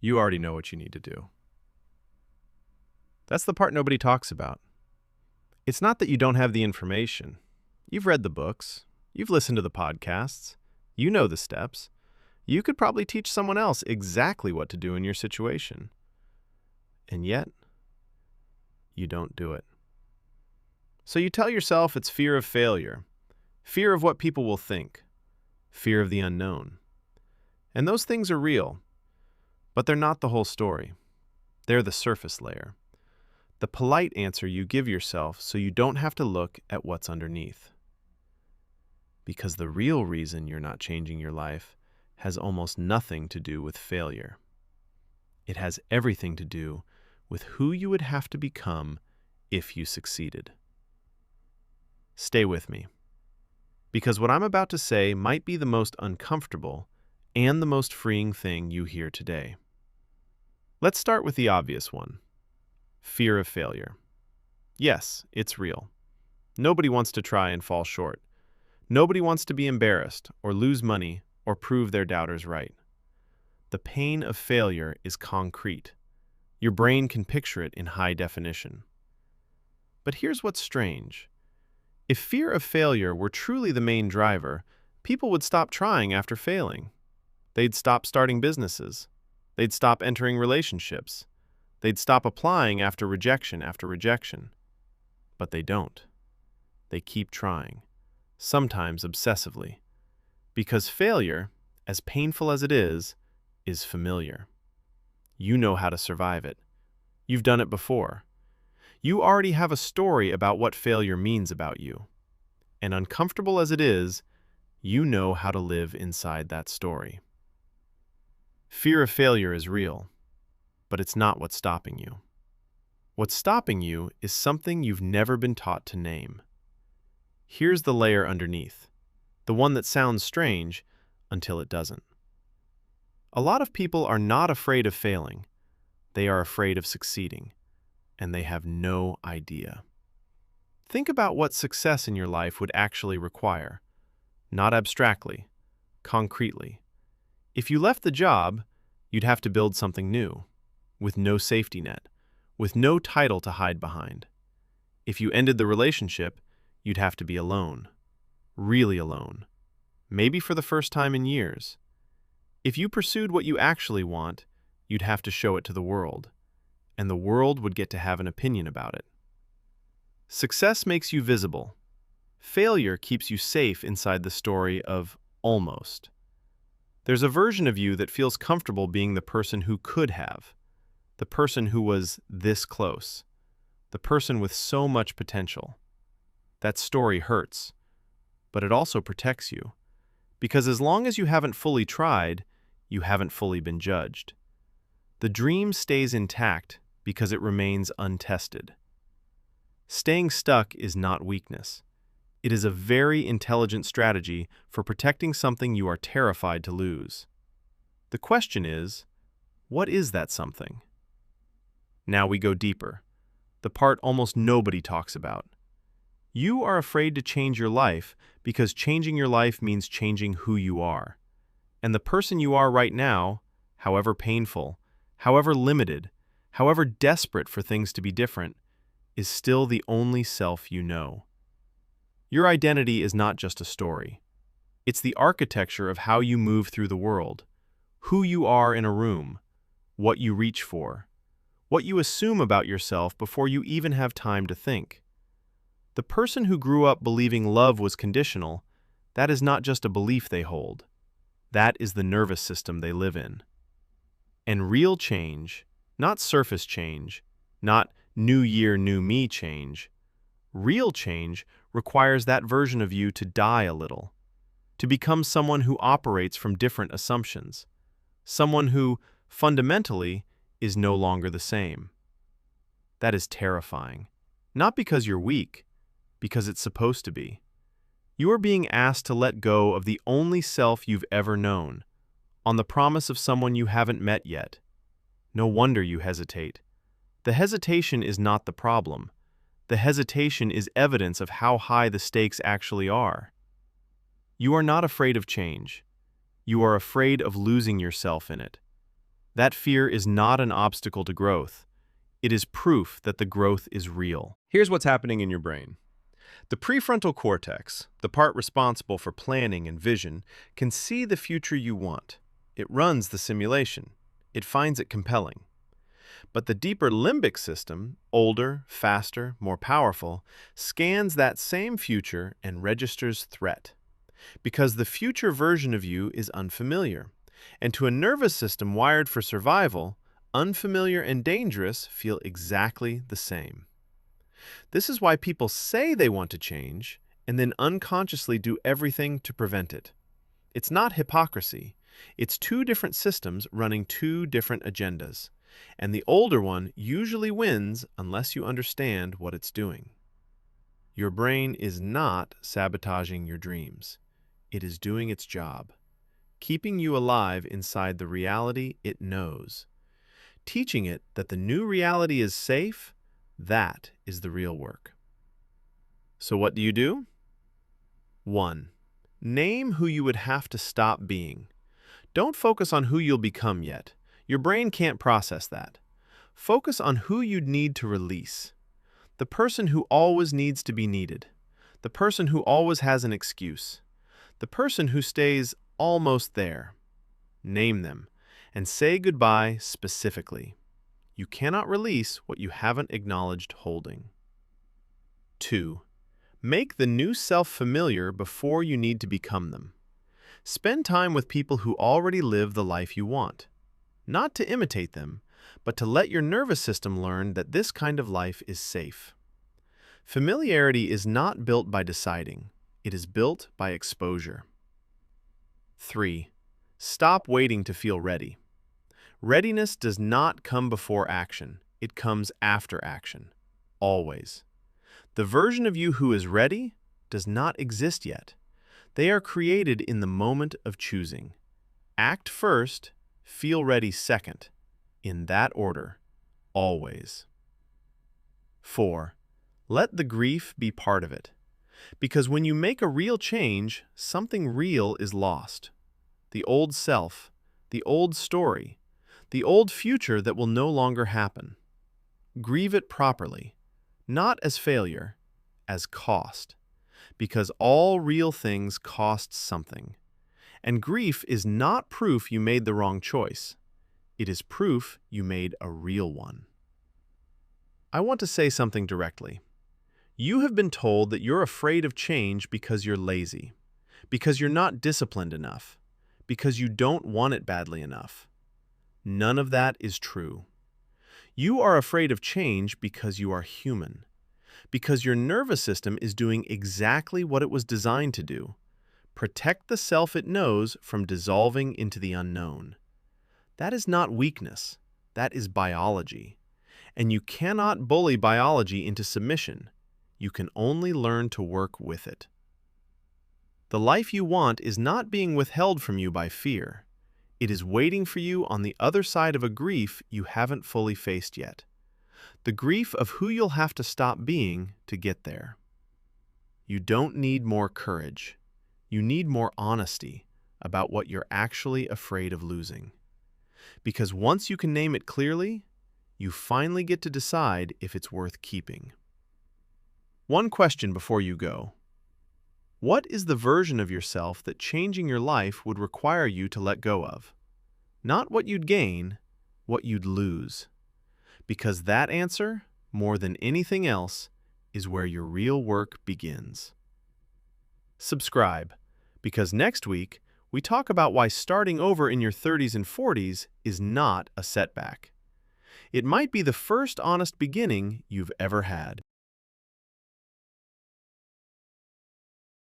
You already know what you need to do. That's the part nobody talks about. It's not that you don't have the information. You've read the books. You've listened to the podcasts. You know the steps. You could probably teach someone else exactly what to do in your situation. And yet, you don't do it. So you tell yourself it's fear of failure, fear of what people will think, fear of the unknown. And those things are real, but they're not the whole story. They're the surface layer. The polite answer you give yourself so you don't have to look at what's underneath. Because the real reason you're not changing your life has almost nothing to do with failure. It has everything to do with who you would have to become if you succeeded. Stay with me, because what I'm about to say might be the most uncomfortable and the most freeing thing you hear today. Let's start with the obvious one. Fear of failure. Yes, it's real. Nobody wants to try and fall short. Nobody wants to be embarrassed or lose money or prove their doubters right. The pain of failure is concrete. Your brain can picture it in high definition. But here's what's strange. If fear of failure were truly the main driver, people would stop trying after failing. They'd stop starting businesses. They'd stop entering relationships. They'd stop applying after rejection. But they don't. They keep trying, sometimes obsessively. Because failure, as painful as it is familiar. You know how to survive it. You've done it before. You already have a story about what failure means about you. And uncomfortable as it is, you know how to live inside that story. Fear of failure is real, but it's not what's stopping you. What's stopping you is something you've never been taught to name. Here's the layer underneath, the one that sounds strange until it doesn't. A lot of people are not afraid of failing. They are afraid of succeeding, and they have no idea. Think about what success in your life would actually require, not abstractly, concretely. If you left the job, you'd have to build something new, with no safety net, with no title to hide behind. If you ended the relationship, you'd have to be alone, really alone, maybe for the first time in years. If you pursued what you actually want, you'd have to show it to the world, and the world would get to have an opinion about it. Success makes you visible. Failure keeps you safe inside the story of almost. There's a version of you that feels comfortable being the person who could have, the person who was this close, the person with so much potential. That story hurts, but it also protects you, because as long as you haven't fully tried, you haven't fully been judged. The dream stays intact because it remains untested. Staying stuck is not weakness. It is a very intelligent strategy for protecting something you are terrified to lose. The question is, what is that something? Now we go deeper, the part almost nobody talks about. You are afraid to change your life because changing your life means changing who you are. And the person you are right now, however painful, however limited, however desperate for things to be different, is still the only self you know. Your identity is not just a story. It's the architecture of how you move through the world, who you are in a room, what you reach for, what you assume about yourself before you even have time to think. The person who grew up believing love was conditional, that is not just a belief they hold. That is the nervous system they live in. And real change, not surface change, not new year, new me change, real change requires that version of you to die a little, to become someone who operates from different assumptions, someone who, fundamentally, is no longer the same. That is terrifying. Not because you're weak, because it's supposed to be. You are being asked to let go of the only self you've ever known, on the promise of someone you haven't met yet. No wonder you hesitate. The hesitation is not the problem. The hesitation is evidence of how high the stakes actually are. You are not afraid of change. You are afraid of losing yourself in it. That fear is not an obstacle to growth. It is proof that the growth is real. Here's what's happening in your brain. The prefrontal cortex, the part responsible for planning and vision, can see the future you want. It runs the simulation. It finds it compelling. But the deeper limbic system, older, faster, more powerful, scans that same future and registers threat. Because the future version of you is unfamiliar. And to a nervous system wired for survival, unfamiliar and dangerous feel exactly the same. This is why people say they want to change and then unconsciously do everything to prevent it. It's not hypocrisy. It's two different systems running two different agendas. And the older one usually wins unless you understand what it's doing. Your brain is not sabotaging your dreams. It is doing its job, keeping you alive inside the reality it knows. Teaching it that the new reality is safe, that is the real work. So what do? 1. Name who you would have to stop being. Don't focus on who you'll become yet. Your brain can't process that. Focus on who you'd need to release. The person who always needs to be needed. The person who always has an excuse. The person who stays almost there. Name them and say goodbye specifically. You cannot release what you haven't acknowledged holding. 2. Make the new self familiar before you need to become them. Spend time with people who already live the life you want. Not to imitate them, but to let your nervous system learn that this kind of life is safe. Familiarity is not built by deciding. It is built by exposure. 3. Stop waiting to feel ready. Readiness does not come before action. It comes after action. Always. The version of you who is ready does not exist yet. They are created in the moment of choosing. Act first, feel ready second. In that order. Always. 4. Let the grief be part of it. Because when you make a real change, something real is lost. The old self, the old story, the old future that will no longer happen. Grieve it properly, not as failure, as cost. Because all real things cost something. And grief is not proof you made the wrong choice. It is proof you made a real one. I want to say something directly. You have been told that you're afraid of change because you're lazy, because you're not disciplined enough, because you don't want it badly enough. None of that is true. You are afraid of change because you are human, because your nervous system is doing exactly what it was designed to do. Protect the self it knows from dissolving into the unknown. That is not weakness. That is biology. And you cannot bully biology into submission. You can only learn to work with it. The life you want is not being withheld from you by fear. It is waiting for you on the other side of a grief you haven't fully faced yet. The grief of who you'll have to stop being to get there. You don't need more courage. You need more honesty about what you're actually afraid of losing. Because once you can name it clearly, you finally get to decide if it's worth keeping. One question before you go. What is the version of yourself that changing your life would require you to let go of? Not what you'd gain, what you'd lose. Because that answer, more than anything else, is where your real work begins. Subscribe, because next week we talk about why starting over in your 30s and 40s is not a setback. It might be the first honest beginning you've ever had.